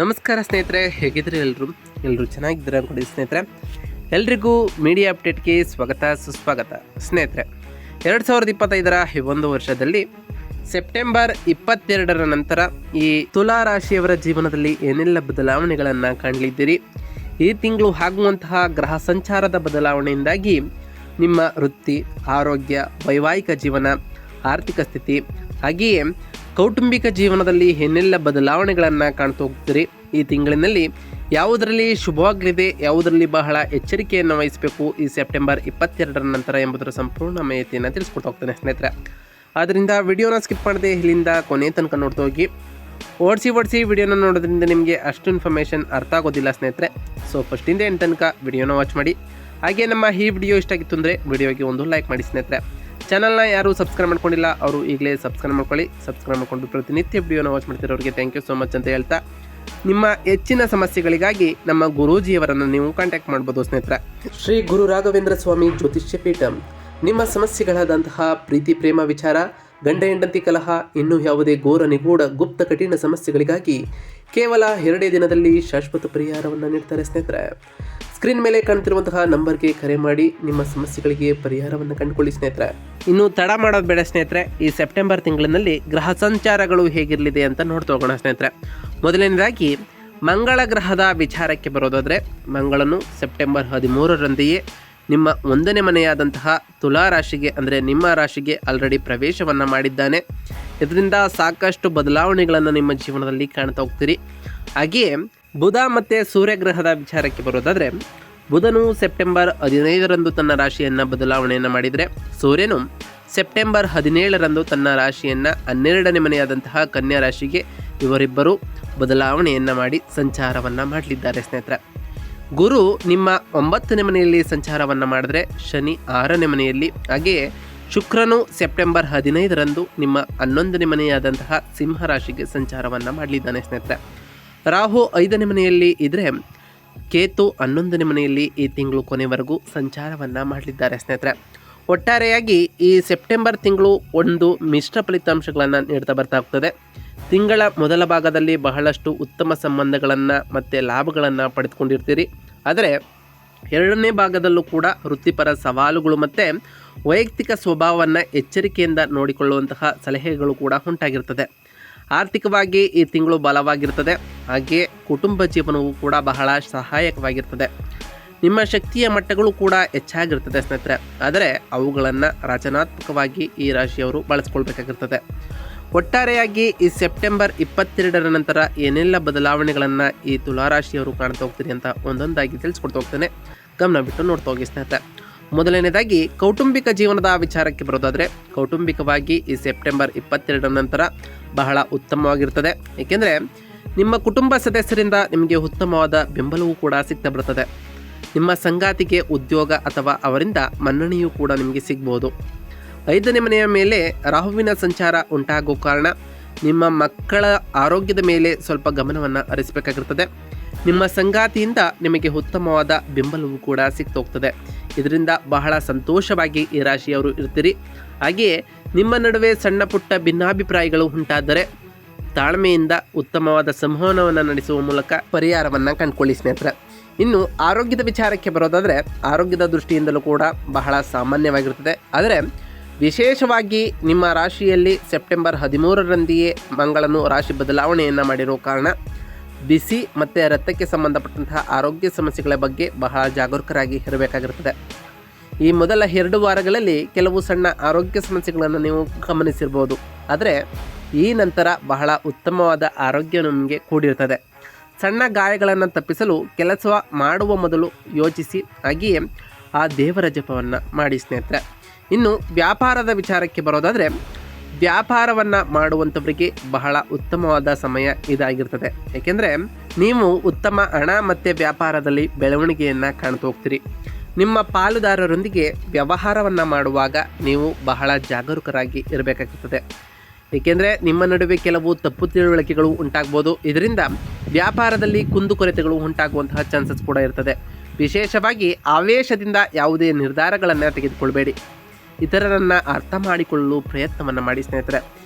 ನಮಸ್ಕಾರ ಸ್ನೇಹಿತರೆ, ಹೇಗಿದ್ರಿ ಎಲ್ಲರೂ ಚೆನ್ನಾಗಿದ್ದೀರಾ ಅನ್ಕೊಂಡು ಸ್ನೇಹಿತರೆ. ಎಲ್ರಿಗೂ ಮೀಡಿಯಾ ಅಪ್ಡೇಟ್ಗೆ ಸ್ವಾಗತ ಸುಸ್ವಾಗತ. ಸ್ನೇಹಿತರೆ, 2025 ಈ ಒಂದು ವರ್ಷದಲ್ಲಿ ಸೆಪ್ಟೆಂಬರ್ 22 ನಂತರ ಈ ತುಲಾ ರಾಶಿಯವರ ಜೀವನದಲ್ಲಿ ಏನೆಲ್ಲ ಬದಲಾವಣೆಗಳನ್ನು ಕಾಣಲಿದ್ದೀರಿ. ಈ ತಿಂಗಳು ಆಗುವಂತಹ ಗ್ರಹ ಸಂಚಾರದ ಬದಲಾವಣೆಯಿಂದಾಗಿ ನಿಮ್ಮ ವೃತ್ತಿ, ಆರೋಗ್ಯ, ವೈವಾಹಿಕ ಜೀವನ, ಆರ್ಥಿಕ ಸ್ಥಿತಿ ಹಾಗೆಯೇ ಕೌಟುಂಬಿಕ ಜೀವನದಲ್ಲಿ ಏನೆಲ್ಲ ಬದಲಾವಣೆಗಳನ್ನು ಕಾಣ್ತಾ ಹೋಗ್ತೀರಿ. ಈ ತಿಂಗಳಿನಲ್ಲಿ ಯಾವುದರಲ್ಲಿ ಶುಭವಾಗಲಿದೆ, ಯಾವುದರಲ್ಲಿ ಬಹಳ ಎಚ್ಚರಿಕೆಯನ್ನು ವಹಿಸಬೇಕು ಈ ಸೆಪ್ಟೆಂಬರ್ 22 ನಂತರ ಎಂಬುದರ ಸಂಪೂರ್ಣ ಮಾಹಿತಿಯನ್ನು ತಿಳಿಸ್ಕೊಟ್ಟು ಹೋಗ್ತೇನೆ ಸ್ನೇಹಿತರೆ. ಆದ್ದರಿಂದ ವಿಡಿಯೋನ ಸ್ಕಿಪ್ ಮಾಡದೆ ಇಲ್ಲಿಂದ ಕೊನೆ ತನಕ ನೋಡ್ತಾ ಹೋಗಿ. ಓಡಿಸಿ ವಿಡಿಯೋನ ನೋಡೋದ್ರಿಂದ ನಿಮಗೆ ಅಷ್ಟು ಇನ್ಫಾರ್ಮೇಷನ್ ಅರ್ಥ ಆಗೋದಿಲ್ಲ ಸ್ನೇಹಿತರೆ. ಸೊ ಫಸ್ಟಿಂದ ಎಂಟು ತನಕ ವಿಡಿಯೋನ ವಾಚ್ ಮಾಡಿ. ಹಾಗೆ ನಮ್ಮ ಈ ವಿಡಿಯೋ ಇಷ್ಟ ಆಗಿತ್ತು ಅಂದರೆ ವಿಡಿಯೋಗೆ ಒಂದು ಲೈಕ್ ಮಾಡಿ ಸ್ನೇಹಿತರೆ. ಚಾನಲ್ನ ಯಾರು ಸಬ್ಸ್ಕ್ರೈಬ್ ಮಾಡ್ಕೊಂಡಿಲ್ಲ ಅವರು ಈಗಲೇ ಸಬ್ಸ್ಕ್ರೈಬ್ ಮಾಡ್ಕೊಳ್ಳಿ. ಸಬ್ಸ್ಕ್ರೈಬ್ ಮಾಡ್ಕೊಂಡು ಪ್ರತಿನಿತ್ಯ ವಿಡಿಯೋನ ವಾಚ್ ಮಾಡ್ತಿರೋರಿಗೆ ಥ್ಯಾಂಕ್ ಯು ಸೋ ಮಚ್ ಅಂತ ಹೇಳ್ತಾ, ನಿಮ್ಮ ಹೆಚ್ಚಿನ ಸಮಸ್ಯೆಗಳಿಗಾಗಿ ನಮ್ಮ ಗುರೂಜಿಯವರನ್ನು ನೀವು ಕಾಂಟ್ಯಾಕ್ಟ್ ಮಾಡ್ಬೋದು ಸ್ನೇಹಿತರೆ. ಶ್ರೀ ಗುರು ರಾಘವೇಂದ್ರ ಸ್ವಾಮಿ ಜ್ಯೋತಿಷ್ಯ ಪೀಠ. ನಿಮ್ಮ ಸಮಸ್ಯೆಗಳಾದಂತಹ ಪ್ರೀತಿ, ಪ್ರೇಮ ವಿಚಾರ, ಗಂಡ ಹೆಂಡತಿ ಕಲಹ, ಇನ್ನೂ ಯಾವುದೇ ಘೋರ ನಿಗೂಢ ಗುಪ್ತ ಕಠಿಣ ಸಮಸ್ಯೆಗಳಿಗಾಗಿ ಕೇವಲ 2 ದಿನದಲ್ಲಿ ಶಾಶ್ವತ ಪರಿಹಾರವನ್ನು ನೀಡ್ತಾರೆ ಸ್ನೇಹಿತರೆ. ಸ್ಕ್ರೀನ್ ಮೇಲೆ ಕಾಣ್ತಿರುವಂತಹ ನಂಬರ್ಗೆ ಕರೆ ಮಾಡಿ ನಿಮ್ಮ ಸಮಸ್ಯೆಗಳಿಗೆ ಪರಿಹಾರವನ್ನು ಕಂಡುಕೊಳ್ಳಿ ಸ್ನೇಹಿತರೆ. ಇನ್ನು ತಡ ಮಾಡೋದು ಬೇಡ ಸ್ನೇಹಿತರೆ. ಈ ಸೆಪ್ಟೆಂಬರ್ ತಿಂಗಳಿನಲ್ಲಿ ಗ್ರಹ ಸಂಚಾರಗಳು ಹೇಗಿರಲಿದೆ ಅಂತ ನೋಡ್ತಾ ಹೋಗೋಣ ಸ್ನೇಹಿತರೆ. ಮೊದಲನೇದಾಗಿ ಮಂಗಳ ಗ್ರಹದ ವಿಚಾರಕ್ಕೆ ಬರೋದಾದರೆ, ಮಂಗಳನು ಸೆಪ್ಟೆಂಬರ್ 13ರಂತೆಯೇ ನಿಮ್ಮ 1ನೇ ಮನೆಯಾದಂತಹ ತುಲಾ ರಾಶಿಗೆ ಅಂದರೆ ನಿಮ್ಮ ರಾಶಿಗೆ ಆಲ್ರೆಡಿ ಪ್ರವೇಶವನ್ನು ಮಾಡಿದ್ದಾನೆ. ಇದರಿಂದ ಸಾಕಷ್ಟು ಬದಲಾವಣೆಗಳನ್ನು ನಿಮ್ಮ ಜೀವನದಲ್ಲಿ ಕಾಣ್ತಾ ಹೋಗ್ತೀರಿ. ಹಾಗೆಯೇ ಬುಧ ಮತ್ತು ಸೂರ್ಯಗ್ರಹದ ವಿಚಾರಕ್ಕೆ ಬರೋದಾದರೆ, ಬುಧನು ಸೆಪ್ಟೆಂಬರ್ 15ರಂದು ತನ್ನ ರಾಶಿಯನ್ನು ಬದಲಾವಣೆಯನ್ನು ಮಾಡಿದರೆ, ಸೂರ್ಯನು ಸೆಪ್ಟೆಂಬರ್ 17ರಂದು ತನ್ನ ರಾಶಿಯನ್ನು 12ನೇ ಮನೆಯಾದಂತಹ ಕನ್ಯಾ ರಾಶಿಗೆ ಇವರಿಬ್ಬರು ಬದಲಾವಣೆಯನ್ನು ಮಾಡಿ ಸಂಚಾರವನ್ನು ಮಾಡಲಿದ್ದಾರೆ ಸ್ನೇಹಿತರೆ. ಗುರು ನಿಮ್ಮ 9ನೇ ಮನೆಯಲ್ಲಿ ಸಂಚಾರವನ್ನು ಮಾಡಿದ್ರೆ, ಶನಿ 6ನೇ ಮನೆಯಲ್ಲಿ, ಹಾಗೆಯೇ ಶುಕ್ರನು ಸೆಪ್ಟೆಂಬರ್ 15ರಂದು ನಿಮ್ಮ 11ನೇ ಮನೆಯಾದಂತಹ ಸಿಂಹ ರಾಶಿಗೆ ಸಂಚಾರವನ್ನು ಮಾಡಲಿದ್ದಾನೆ ಸ್ನೇಹಿತರೆ. ರಾಹು 5ನೇ ಮನೆಯಲ್ಲಿ ಇದ್ದರೆ, ಕೇತು 11ನೇ ಮನೆಯಲ್ಲಿ ಈ ತಿಂಗಳು ಕೊನೆವರೆಗೂ ಸಂಚಾರವನ್ನು ಮಾಡಲಿದ್ದಾರೆ ಸ್ನೇಹಿತರೆ. ಒಟ್ಟಾರೆಯಾಗಿ ಈ ಸೆಪ್ಟೆಂಬರ್ ತಿಂಗಳು ಒಂದು ಮಿಶ್ರ ಫಲಿತಾಂಶಗಳನ್ನು ನೀಡ್ತಾ ಬರ್ತಾ ಹೋಗ್ತದೆ. ತಿಂಗಳ ಮೊದಲ ಭಾಗದಲ್ಲಿ ಬಹಳಷ್ಟು ಉತ್ತಮ ಸಂಬಂಧಗಳನ್ನು ಮತ್ತು ಲಾಭಗಳನ್ನು ಪಡೆದುಕೊಂಡಿರ್ತೀರಿ. ಆದರೆ 2ನೇ ಭಾಗದಲ್ಲೂ ಕೂಡ ವೃತ್ತಿಪರ ಸವಾಲುಗಳು ಮತ್ತು ವೈಯಕ್ತಿಕ ಸ್ವಭಾವವನ್ನು ಎಚ್ಚರಿಕೆಯಿಂದ ನೋಡಿಕೊಳ್ಳುವಂತಹ ಸಲಹೆಗಳು ಕೂಡ ಉಂಟಾಗಿರ್ತದೆ. ಆರ್ಥಿಕವಾಗಿ ಈ ತಿಂಗಳು ಬಲವಾಗಿರ್ತದೆ. ಹಾಗೆಯೇ ಕುಟುಂಬ ಜೀವನವೂ ಕೂಡ ಬಹಳ ಸಹಾಯಕವಾಗಿರ್ತದೆ. ನಿಮ್ಮ ಶಕ್ತಿಯ ಮಟ್ಟಗಳು ಕೂಡ ಹೆಚ್ಚಾಗಿರ್ತದೆ ಸ್ನೇಹಿತರೆ. ಆದರೆ ಅವುಗಳನ್ನು ರಚನಾತ್ಮಕವಾಗಿ ಈ ರಾಶಿಯವರು ಬಳಸ್ಕೊಳ್ಬೇಕಾಗಿರ್ತದೆ. ಒಟ್ಟಾರೆಯಾಗಿ ಈ ಸೆಪ್ಟೆಂಬರ್ 22 ನಂತರ ಏನೆಲ್ಲ ಬದಲಾವಣೆಗಳನ್ನು ಈ ತುಲಾರಾಶಿಯವರು ಕಾಣ್ತಾ ಹೋಗ್ತೀರಿ ಅಂತ ಒಂದೊಂದಾಗಿ ತಿಳಿಸ್ಕೊಡ್ತಾ ಹೋಗ್ತೇನೆ. ಗಮನ ಬಿಟ್ಟು ನೋಡ್ತಾ ಹೋಗಿ ಸ್ನೇಹಿತರೆ. ಮೊದಲನೇದಾಗಿ ಕೌಟುಂಬಿಕ ಜೀವನದ ವಿಚಾರಕ್ಕೆ ಬರೋದಾದರೆ, ಕೌಟುಂಬಿಕವಾಗಿ ಈ ಸೆಪ್ಟೆಂಬರ್ 22 ನಂತರ ಬಹಳ ಉತ್ತಮವಾಗಿರ್ತದೆ. ಏಕೆಂದರೆ ನಿಮ್ಮ ಕುಟುಂಬ ಸದಸ್ಯರಿಂದ ನಿಮಗೆ ಉತ್ತಮವಾದ ಬೆಂಬಲವೂ ಕೂಡ ಸಿಗ್ತಾ ಬರ್ತದೆ. ನಿಮ್ಮ ಸಂಗಾತಿಗೆ ಉದ್ಯೋಗ ಅಥವಾ ಅವರಿಂದ ಮನ್ನಣೆಯೂ ಕೂಡ ನಿಮಗೆ ಸಿಗ್ಬೋದು. 5ನೇ ಮನೆಯ ಮೇಲೆ ರಾಹುವಿನ ಸಂಚಾರ ಉಂಟಾಗೋ ಕಾರಣ ನಿಮ್ಮ ಮಕ್ಕಳ ಆರೋಗ್ಯದ ಮೇಲೆ ಸ್ವಲ್ಪ ಗಮನವನ್ನು ಹರಿಸಬೇಕಾಗಿರ್ತದೆ. ನಿಮ್ಮ ಸಂಗಾತಿಯಿಂದ ನಿಮಗೆ ಉತ್ತಮವಾದ ಬೆಂಬಲವೂ ಕೂಡ ಸಿಗ್ತಾ ಹೋಗ್ತದೆ. ಇದರಿಂದ ಬಹಳ ಸಂತೋಷವಾಗಿ ಈ ರಾಶಿಯವರು ಇರ್ತೀರಿ. ಹಾಗೆಯೇ ನಿಮ್ಮ ನಡುವೆ ಸಣ್ಣ ಪುಟ್ಟ ಭಿನ್ನಾಭಿಪ್ರಾಯಗಳು ಉಂಟಾದರೆ ತಾಳ್ಮೆಯಿಂದ ಉತ್ತಮವಾದ ಸಂವಹನವನ್ನು ನಡೆಸುವ ಮೂಲಕ ಪರಿಹಾರವನ್ನು ಕಂಡುಕೊಳ್ಳಿ ಸ್ನೇಹಿತರೆ. ಇನ್ನು ಆರೋಗ್ಯದ ವಿಚಾರಕ್ಕೆ ಬರೋದಾದರೆ, ಆರೋಗ್ಯದ ದೃಷ್ಟಿಯಿಂದಲೂ ಕೂಡ ಬಹಳ ಸಾಮಾನ್ಯವಾಗಿರ್ತದೆ. ಆದರೆ ವಿಶೇಷವಾಗಿ ನಿಮ್ಮ ರಾಶಿಯಲ್ಲಿ ಸೆಪ್ಟೆಂಬರ್ 13ರಂತೆಯೇ ಮಂಗಳನು ರಾಶಿ ಬದಲಾವಣೆಯನ್ನು ಮಾಡಿರೋ ಕಾರಣ ಬಿಸಿ ಮತ್ತು ರಕ್ತಕ್ಕೆ ಸಂಬಂಧಪಟ್ಟಂತಹ ಆರೋಗ್ಯ ಸಮಸ್ಯೆಗಳ ಬಗ್ಗೆ ಬಹಳ ಜಾಗರೂಕರಾಗಿ ಇರಬೇಕಾಗಿರ್ತದೆ. ಈ ಮೊದಲ 2 ವಾರಗಳಲ್ಲಿ ಕೆಲವು ಸಣ್ಣ ಆರೋಗ್ಯ ಸಮಸ್ಯೆಗಳನ್ನು ನೀವು ಗಮನಿಸಿರ್ಬೋದು. ಆದರೆ ಈ ನಂತರ ಬಹಳ ಉತ್ತಮವಾದ ಆರೋಗ್ಯ ನಿಮಗೆ ಕೂಡಿರ್ತದೆ. ಸಣ್ಣ ಗಾಯಗಳನ್ನು ತಪ್ಪಿಸಲು ಕೆಲಸ ಮಾಡುವ ಮೊದಲು ಯೋಚಿಸಿ, ಹಾಗೆಯೇ ಆ ದೇವರ ಜಪವನ್ನು ಮಾಡಿ ಸ್ನೇಹಿತರೆ. ಇನ್ನು ವ್ಯಾಪಾರದ ವಿಚಾರಕ್ಕೆ ಬರೋದಾದರೆ, ವ್ಯಾಪಾರವನ್ನು ಮಾಡುವಂಥವರಿಗೆ ಬಹಳ ಉತ್ತಮವಾದ ಸಮಯ ಇದಾಗಿರ್ತದೆ. ಏಕೆಂದರೆ ನೀವು ಉತ್ತಮ ಹಣ ಮತ್ತು ವ್ಯಾಪಾರದಲ್ಲಿ ಬೆಳವಣಿಗೆಯನ್ನು ಕಾಣ್ತಾ ಹೋಗ್ತೀರಿ. ನಿಮ್ಮ ಪಾಲುದಾರರೊಂದಿಗೆ ವ್ಯವಹಾರವನ್ನು ಮಾಡುವಾಗ ನೀವು ಬಹಳ ಜಾಗರೂಕರಾಗಿ ಇರಬೇಕಾಗುತ್ತದೆ. ಏಕೆಂದರೆ ನಿಮ್ಮ ನಡುವೆ ಕೆಲವು ತಪ್ಪು ತಿಳುವಳಿಕೆಗಳು ಉಂಟಾಗ್ಬೋದು. ಇದರಿಂದ ವ್ಯಾಪಾರದಲ್ಲಿ ಕುಂದುಕೊರತೆಗಳು ಉಂಟಾಗುವಂತಹ ಚಾನ್ಸಸ್ ಕೂಡ ಇರ್ತದೆ. ವಿಶೇಷವಾಗಿ ಆವೇಶದಿಂದ ಯಾವುದೇ ನಿರ್ಧಾರಗಳನ್ನು ತೆಗೆದುಕೊಳ್ಬೇಡಿ. ಇತರರನ್ನು ಅರ್ಥ ಮಾಡಿಕೊಳ್ಳಲು ಪ್ರಯತ್ನವನ್ನು ಮಾಡಿ ಸ್ನೇಹಿತರೆ.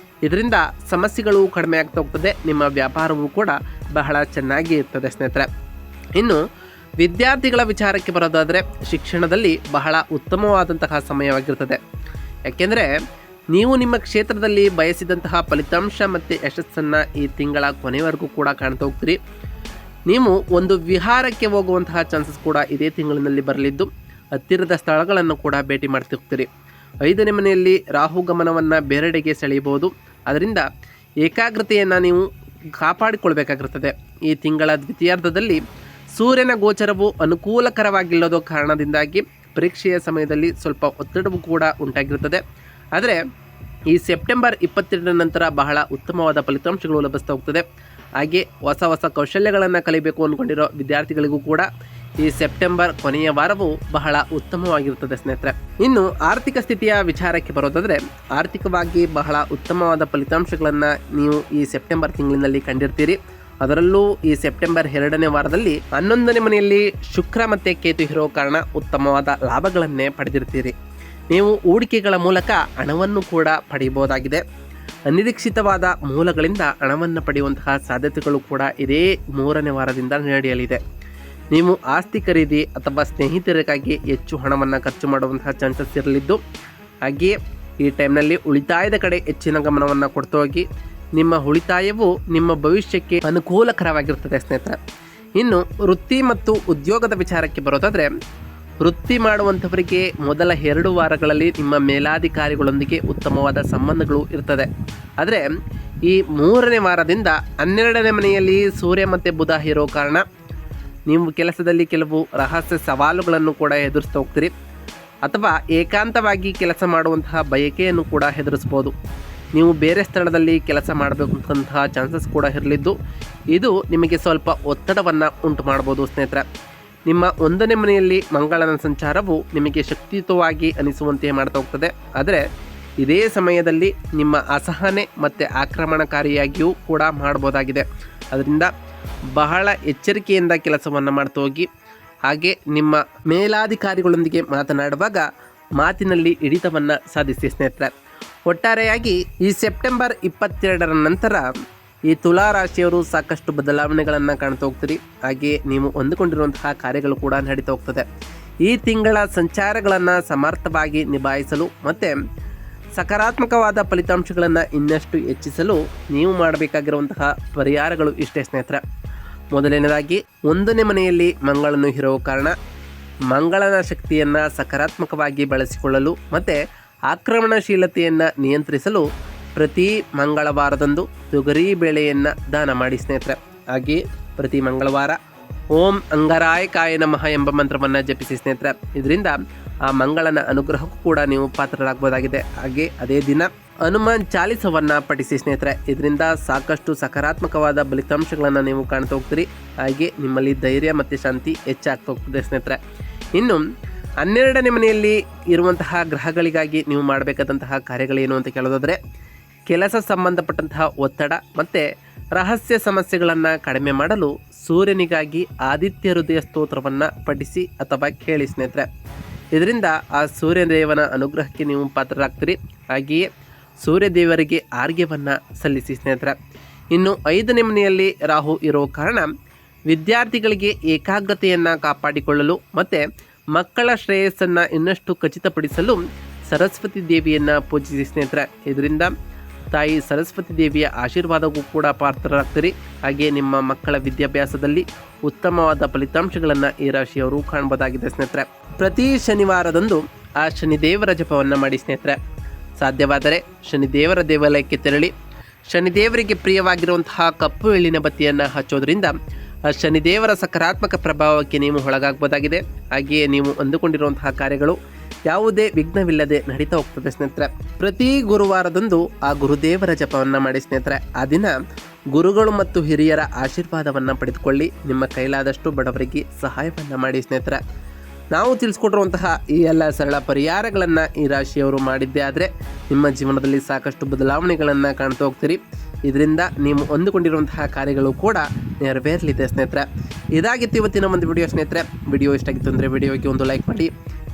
ಇದರಿಂದ ಸಮಸ್ಯೆಗಳು ಕಡಿಮೆ ಆಗ್ತಾ ಹೋಗ್ತದೆ. ನಿಮ್ಮ ವ್ಯಾಪಾರವೂ ಕೂಡ ಬಹಳ ಚೆನ್ನಾಗಿ ಇರ್ತದೆ ಸ್ನೇಹಿತರೆ. ಇನ್ನು ವಿದ್ಯಾರ್ಥಿಗಳ ವಿಚಾರಕ್ಕೆ ಬರೋದಾದರೆ ಶಿಕ್ಷಣದಲ್ಲಿ ಬಹಳ ಉತ್ತಮವಾದಂತಹ ಸಮಯವಾಗಿರ್ತದೆ. ಯಾಕೆಂದರೆ ನೀವು ನಿಮ್ಮ ಕ್ಷೇತ್ರದಲ್ಲಿ ಬಯಸಿದಂತಹ ಫಲಿತಾಂಶ ಮತ್ತು ಯಶಸ್ಸನ್ನು ಈ ತಿಂಗಳ ಕೊನೆವರೆಗೂ ಕೂಡ ಕಾಣ್ತಾ ಹೋಗ್ತೀರಿ. ನೀವು ಒಂದು ವಿಹಾರಕ್ಕೆ ಹೋಗುವಂತಹ ಚಾನ್ಸಸ್ ಕೂಡ ಇದೇ ತಿಂಗಳಿನಲ್ಲಿ ಬರಲಿದ್ದು ಹತ್ತಿರದ ಸ್ಥಳಗಳನ್ನು ಕೂಡ ಭೇಟಿ ಮಾಡ್ತಾ ಹೋಗ್ತೀರಿ. 5ನೇ ಮನೆಯಲ್ಲಿ ರಾಹು ಗಮನವನ್ನು ಬೇರೆಡೆಗೆ ಸೆಳೆಯಬಹುದು. ಅದರಿಂದ ಏಕಾಗ್ರತೆಯನ್ನು ನೀವು ಕಾಪಾಡಿಕೊಳ್ಬೇಕಾಗಿರ್ತದೆ. ಈ ತಿಂಗಳ ದ್ವಿತೀಯಾರ್ಧದಲ್ಲಿ ಸೂರ್ಯನ ಗೋಚರವು ಅನುಕೂಲಕರವಾಗಿಲ್ಲದ ಕಾರಣದಿಂದಾಗಿ ಪರೀಕ್ಷೆಯ ಸಮಯದಲ್ಲಿ ಸ್ವಲ್ಪ ಒತ್ತಡವೂ ಕೂಡ ಉಂಟಾಗಿರುತ್ತದೆ. ಆದರೆ ಈ ಸೆಪ್ಟೆಂಬರ್ 22 ನಂತರ ಬಹಳ ಉತ್ತಮವಾದ ಫಲಿತಾಂಶಗಳು ಲಭಿಸ್ತಾ ಹೋಗ್ತದೆ. ಹಾಗೆ ಹೊಸ ಹೊಸ ಕೌಶಲ್ಯಗಳನ್ನು ಕಲಿಬೇಕು ಅಂದ್ಕೊಂಡಿರೋ ವಿದ್ಯಾರ್ಥಿಗಳಿಗೂ ಕೂಡ ಈ ಸೆಪ್ಟೆಂಬರ್ ಕೊನೆಯ ವಾರವು ಬಹಳ ಉತ್ತಮವಾಗಿರುತ್ತದೆ ಸ್ನೇಹಿತರೆ. ಇನ್ನು ಆರ್ಥಿಕ ಸ್ಥಿತಿಯ ವಿಚಾರಕ್ಕೆ ಬರೋದಾದರೆ ಆರ್ಥಿಕವಾಗಿ ಬಹಳ ಉತ್ತಮವಾದ ಫಲಿತಾಂಶಗಳನ್ನು ನೀವು ಈ ಸೆಪ್ಟೆಂಬರ್ ತಿಂಗಳಿನಲ್ಲಿ ಕಂಡಿರ್ತೀರಿ. ಅದರಲ್ಲೂ ಈ ಸೆಪ್ಟೆಂಬರ್ 2ನೇ ವಾರದಲ್ಲಿ 11ನೇ ಮನೆಯಲ್ಲಿ ಶುಕ್ರ ಮತ್ತು ಕೇತು ಇರೋ ಕಾರಣ ಉತ್ತಮವಾದ ಲಾಭಗಳನ್ನೇ ಪಡೆದಿರ್ತೀರಿ. ನೀವು ಹೂಡಿಕೆಗಳ ಮೂಲಕ ಹಣವನ್ನು ಕೂಡ ಪಡೆಯಬಹುದಾಗಿದೆ. ಅನಿರೀಕ್ಷಿತವಾದ ಮೂಲಗಳಿಂದ ಹಣವನ್ನು ಪಡೆಯುವಂತಹ ಸಾಧ್ಯತೆಗಳು ಕೂಡ ಇದೇ 3ನೇ ವಾರದಿಂದ ನಡೆಯಲಿದೆ. ನೀವು ಆಸ್ತಿ ಖರೀದಿ ಅಥವಾ ಸ್ನೇಹಿತರಿಗಾಗಿ ಹೆಚ್ಚು ಹಣವನ್ನು ಖರ್ಚು ಮಾಡುವಂತಹ ಚಾನ್ಸಸ್ ಇರಲಿದ್ದು, ಹಾಗೆಯೇ ಈ ಟೈಮ್ನಲ್ಲಿ ಉಳಿತಾಯದ ಕಡೆ ಹೆಚ್ಚಿನ ಗಮನವನ್ನು ಕೊಡ್ತಾ ಹೋಗಿ. ನಿಮ್ಮ ಉಳಿತಾಯವು ನಿಮ್ಮ ಭವಿಷ್ಯಕ್ಕೆ ಅನುಕೂಲಕರವಾಗಿರ್ತದೆ ಸ್ನೇಹಿತರೆ. ಇನ್ನು ವೃತ್ತಿ ಮತ್ತು ಉದ್ಯೋಗದ ವಿಚಾರಕ್ಕೆ ಬರೋದಾದರೆ ವೃತ್ತಿ ಮಾಡುವಂಥವರಿಗೆ ಮೊದಲ 2 ವಾರಗಳಲ್ಲಿ ನಿಮ್ಮ ಮೇಲಾಧಿಕಾರಿಗಳೊಂದಿಗೆ ಉತ್ತಮವಾದ ಸಂಬಂಧಗಳು ಇರ್ತದೆ. ಆದರೆ ಈ 3ನೇ ವಾರದಿಂದ 12ನೇ ಮನೆಯಲ್ಲಿ ಸೂರ್ಯ ಮತ್ತು ಬುಧ ಇರೋ ಕಾರಣ ನೀವು ಕೆಲಸದಲ್ಲಿ ಕೆಲವು ರಹಸ್ಯ ಸವಾಲುಗಳನ್ನು ಕೂಡ ಎದುರಿಸ್ತಾ ಹೋಗ್ತೀರಿ. ಅಥವಾ ಏಕಾಂತವಾಗಿ ಕೆಲಸ ಮಾಡುವಂತಹ ಬಯಕೆಯನ್ನು ಕೂಡ ಎದುರಿಸ್ಬೋದು. ನೀವು ಬೇರೆ ಸ್ಥಳದಲ್ಲಿ ಕೆಲಸ ಮಾಡಬೇಕಂತಹ ಚಾನ್ಸಸ್ ಕೂಡ ಇರಲಿದ್ದು ಇದು ನಿಮಗೆ ಸ್ವಲ್ಪ ಒತ್ತಡವನ್ನು ಉಂಟು ಮಾಡ್ಬೋದು ಸ್ನೇಹಿತರೆ. ನಿಮ್ಮ 1ನೇ ಮನೆಯಲ್ಲಿ ಮಂಗಳನ ಸಂಚಾರವು ನಿಮಗೆ ಶಕ್ತಿಯುತವಾಗಿ ಅನಿಸುವಂತೆ ಮಾಡ್ತಾ ಹೋಗ್ತದೆ. ಆದರೆ ಇದೇ ಸಮಯದಲ್ಲಿ ನಿಮ್ಮ ಅಸಹನೆ ಮತ್ತು ಆಕ್ರಮಣಕಾರಿಯಾಗಿಯೂ ಕೂಡ ಮಾಡ್ಬೋದಾಗಿದೆ. ಅದರಿಂದ ಬಹಳ ಎಚ್ಚರಿಕೆಯಿಂದ ಕೆಲಸವನ್ನು ಮಾಡ್ತಾ ಹೋಗಿ. ಹಾಗೆ ನಿಮ್ಮ ಮೇಲಾಧಿಕಾರಿಗಳೊಂದಿಗೆ ಮಾತನಾಡುವಾಗ ಮಾತಿನಲ್ಲಿ ಹಿಡಿತವನ್ನು ಸಾಧಿಸಿ ಸ್ನೇಹಿತರೆ. ಒಟ್ಟಾರೆಯಾಗಿ ಈ ಸೆಪ್ಟೆಂಬರ್ 22ರ ನಂತರ ಈ ತುಲಾ ರಾಶಿಯವರು ಸಾಕಷ್ಟು ಬದಲಾವಣೆಗಳನ್ನು ಕಾಣ್ತಾ ಹೋಗ್ತೀರಿ. ಹಾಗೆ ನೀವು ಹೊಂದಿಕೊಂಡಿರುವಂತಹ ಕಾರ್ಯಗಳು ಕೂಡ ನಡೀತಾ ಹೋಗ್ತದೆ. ಈ ತಿಂಗಳ ಸಂಚಾರಗಳನ್ನು ಸಮರ್ಥವಾಗಿ ನಿಭಾಯಿಸಲು ಮತ್ತು ಸಕಾರಾತ್ಮಕವಾದ ಫಲಿತಾಂಶಗಳನ್ನು ಇನ್ನಷ್ಟು ಹೆಚ್ಚಿಸಲು ನೀವು ಮಾಡಬೇಕಾಗಿರುವಂತಹ ಪರಿಹಾರಗಳು ಇಷ್ಟೇ ಸ್ನೇಹಿತರೆ. ಮೊದಲನೇದಾಗಿ 1ನೇ ಮನೆಯಲ್ಲಿ ಮಂಗಳನು ಇರೋ ಕಾರಣ ಮಂಗಳನ ಶಕ್ತಿಯನ್ನು ಸಕಾರಾತ್ಮಕವಾಗಿ ಬಳಸಿಕೊಳ್ಳಲು ಮತ್ತು ಆಕ್ರಮಣಶೀಲತೆಯನ್ನು ನಿಯಂತ್ರಿಸಲು ಪ್ರತಿ ಮಂಗಳವಾರದಂದು ತೊಗರಿ ಬೇಳೆಯನ್ನು ದಾನ ಮಾಡಿ ಸ್ನೇಹಿತರೆ. ಹಾಗೆಯೇ ಪ್ರತಿ ಮಂಗಳವಾರ ಓಂ ಅಂಗರಾಯಕಾಯ ನಮಃ ಎಂಬ ಮಂತ್ರವನ್ನು ಜಪಿಸಿ ಸ್ನೇಹಿತರೆ. ಇದರಿಂದ ಆ ಮಂಗಳನ ಅನುಗ್ರಹಕ್ಕೂ ಕೂಡ ನೀವು ಪಾತ್ರರಾಗಬಹುದಾಗಿದೆ. ಹಾಗೆ ಅದೇ ದಿನ ಹನುಮಾನ್ ಚಾಲಿಸವನ್ನು ಪಠಿಸಿ ಸ್ನೇಹಿತರೆ. ಇದರಿಂದ ಸಾಕಷ್ಟು ಸಕಾರಾತ್ಮಕವಾದ ಫಲಿತಾಂಶಗಳನ್ನು ನೀವು ಕಾಣ್ತಾ ಹೋಗ್ತೀರಿ. ಹಾಗೆ ನಿಮ್ಮಲ್ಲಿ ಧೈರ್ಯ ಮತ್ತು ಶಾಂತಿ ಹೆಚ್ಚಾಗ್ತಾ ಹೋಗ್ತದೆ ಸ್ನೇಹಿತರೆ. ಇನ್ನು 12ನೇ ಮನೆಯಲ್ಲಿ ಇರುವಂತಹ ಗ್ರಹಗಳಿಗಾಗಿ ನೀವು ಮಾಡಬೇಕಾದಂತಹ ಕಾರ್ಯಗಳೇನು ಅಂತ ಕೇಳೋದಾದರೆ ಕೆಲಸ ಸಂಬಂಧಪಟ್ಟಂತಹ ಒತ್ತಡ ಮತ್ತು ರಹಸ್ಯ ಸಮಸ್ಯೆಗಳನ್ನು ಕಡಿಮೆ ಮಾಡಲು ಸೂರ್ಯನಿಗಾಗಿ ಆದಿತ್ಯ ಹೃದಯ ಸ್ತೋತ್ರವನ್ನು ಪಠಿಸಿ ಅಥವಾ ಕೇಳಿ ಸ್ನೇಹಿತರೆ. ಇದರಿಂದ ಆ ಸೂರ್ಯದೇವನ ಅನುಗ್ರಹಕ್ಕೆ ನೀವು ಪಾತ್ರರಾಗ್ತೀರಿ. ಹಾಗೆಯೇ ಸೂರ್ಯದೇವರಿಗೆ ಆರ್ಘ್ಯವನ್ನು ಸಲ್ಲಿಸಿ ಸ್ನೇಹಿತರೆ. ಇನ್ನು 5ನೇ ಮನೆಯಲ್ಲಿ ರಾಹು ಇರೋ ಕಾರಣ ವಿದ್ಯಾರ್ಥಿಗಳಿಗೆ ಏಕಾಗ್ರತೆಯನ್ನು ಕಾಪಾಡಿಕೊಳ್ಳಲು ಮತ್ತು ಮಕ್ಕಳ ಶ್ರೇಯಸ್ಸನ್ನು ಇನ್ನಷ್ಟು ಖಚಿತಪಡಿಸಲು ಸರಸ್ವತಿ ದೇವಿಯನ್ನು ಪೂಜಿಸಿ ಸ್ನೇಹಿತರೆ. ಇದರಿಂದ ತಾಯಿ ಸರಸ್ವತಿ ದೇವಿಯ ಆಶೀರ್ವಾದಕ್ಕೂ ಕೂಡ ಪಾತ್ರರಾಗ್ತೀರಿ. ಹಾಗೆ ನಿಮ್ಮ ಮಕ್ಕಳ ವಿದ್ಯಾಭ್ಯಾಸದಲ್ಲಿ ಉತ್ತಮವಾದ ಫಲಿತಾಂಶಗಳನ್ನು ಈ ರಾಶಿಯವರು ಕಾಣಬಹುದಾಗಿದೆ ಸ್ನೇಹಿತರೆ. ಪ್ರತಿ ಶನಿವಾರದಂದು ಆ ಶನಿದೇವರ ಜಪವನ್ನು ಮಾಡಿ ಸ್ನೇಹಿತರೆ. ಸಾಧ್ಯವಾದರೆ ಶನಿದೇವರ ದೇವಾಲಯಕ್ಕೆ ತೆರಳಿ ಶನಿದೇವರಿಗೆ ಪ್ರಿಯವಾಗಿರುವಂತಹ ಕಪ್ಪು ಎಳ್ಳಿನ ಬತ್ತಿಯನ್ನು ಹಚ್ಚೋದ್ರಿಂದ ಆ ಶನಿದೇವರ ಸಕಾರಾತ್ಮಕ ಪ್ರಭಾವಕ್ಕೆ ನೀವು ಒಳಗಾಗಬಹುದಾಗಿದೆ. ಹಾಗೆಯೇ ನೀವು ಅಂದುಕೊಂಡಿರುವಂತಹ ಕಾರ್ಯಗಳು ಯಾವುದೇ ವಿಘ್ನವಿಲ್ಲದೆ ನಡೀತಾ ಹೋಗ್ತದೆ ಸ್ನೇಹಿತರೆ. ಪ್ರತಿ ಗುರುವಾರದಂದು ಆ ಗುರುದೇವರ ಜಪವನ್ನು ಮಾಡಿ ಸ್ನೇಹಿತರೆ. ಆ ದಿನ ಗುರುಗಳು ಮತ್ತು ಹಿರಿಯರ ಆಶೀರ್ವಾದವನ್ನು ಪಡೆದುಕೊಳ್ಳಿ. ನಿಮ್ಮ ಕೈಲಾದಷ್ಟು ಬಡವರಿಗೆ ಸಹಾಯವನ್ನು ಮಾಡಿ ಸ್ನೇಹಿತರೆ. ನಾವು ತಿಳಿಸ್ಕೊಟ್ಟಿರುವಂತಹ ಈ ಎಲ್ಲ ಸರಳ ಪರಿಹಾರಗಳನ್ನು ಈ ರಾಶಿಯವರು ಮಾಡಿದ್ದೇ ಆದರೆ ನಿಮ್ಮ ಜೀವನದಲ್ಲಿ ಸಾಕಷ್ಟು ಬದಲಾವಣೆಗಳನ್ನು ಕಾಣ್ತಾ ಹೋಗ್ತೀರಿ. ಇದರಿಂದ ನೀವು ಅಂದುಕೊಂಡಿರುವಂತಹ ಕಾರ್ಯಗಳು ಕೂಡ ನೆರವೇರಲಿದೆ ಸ್ನೇಹಿತರೆ. ಇದಾಗಿತ್ತು ಇವತ್ತಿನ ಒಂದು ವಿಡಿಯೋ ಸ್ನೇಹಿತರೆ. ವಿಡಿಯೋ ಇಷ್ಟ ಆಗಿತ್ತು ಅಂದರೆ ವಿಡಿಯೋಗೆ ಒಂದು ಲೈಕ್ ಮಾಡಿ.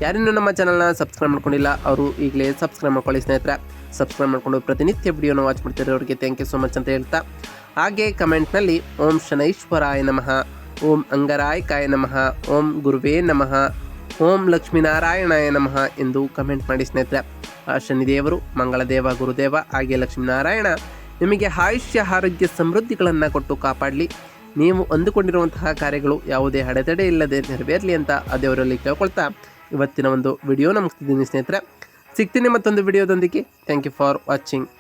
ಯಾರಿನ್ನೂ ನಮ್ಮ ಚಾನಲ್ನ ಸಬ್ಸ್ಕ್ರೈಬ್ ಮಾಡ್ಕೊಂಡಿಲ್ಲ ಅವರು ಈಗಲೇ ಸಬ್ಸ್ಕ್ರೈಬ್ ಮಾಡ್ಕೊಳ್ಳಿ ಸ್ನೇಹಿತರೆ. ಸಬ್ಸ್ಕ್ರೈಬ್ ಮಾಡಿಕೊಂಡು ಪ್ರತಿನಿತ್ಯ ವಿಡಿಯೋನ ವಾಚ್ ಮಾಡ್ತಿರೋರಿಗೆ ಥ್ಯಾಂಕ್ ಯು ಸೊ ಮಚ್ ಅಂತ ಹೇಳ್ತಾ ಹಾಗೆ ಕಮೆಂಟ್ನಲ್ಲಿ ಓಂ ಶನೈಶ್ವರಾಯ ನಮಃ, ಓಂ ಅಂಗರಾಯಕಾಯ ನಮಃ, ಓಂ ಗುರುವೇ ನಮಃ, ಓಂ ಲಕ್ಷ್ಮೀನಾರಾಯಣಾಯ ನಮಃ ಎಂದು ಕಮೆಂಟ್ ಮಾಡಿ ಸ್ನೇಹಿತರೆ. ಆ ಶನಿದೇವರು, ಮಂಗಳದೇವ, ಗುರುದೇವ ಹಾಗೆ ಲಕ್ಷ್ಮೀನಾರಾಯಣ ನಿಮಗೆ ಆಯುಷ್ಯ ಆರೋಗ್ಯ ಸಮೃದ್ಧಿಗಳನ್ನು ಕೊಟ್ಟು ಕಾಪಾಡಲಿ. ನೀವು ಅಂದುಕೊಂಡಿರುವಂತಹ ಕಾರ್ಯಗಳು ಯಾವುದೇ ಅಡೆತಡೆ ಇಲ್ಲದೆ ನೆರವೇರಲಿ ಅಂತ ಆ ದೇವರಲ್ಲಿ ಕೇಳ್ಕೊಳ್ತಾ ಇವತ್ತಿನ ಒಂದು ವಿಡಿಯೋನ ಮುಗಿಸ್ತಿದ್ದೀನಿ ಸ್ನೇಹಿತರೆ. ಸಿಗ್ತೀನಿ ಮತ್ತೊಂದು ವಿಡಿಯೋದೊಂದಿಗೆ. Thank you for watching.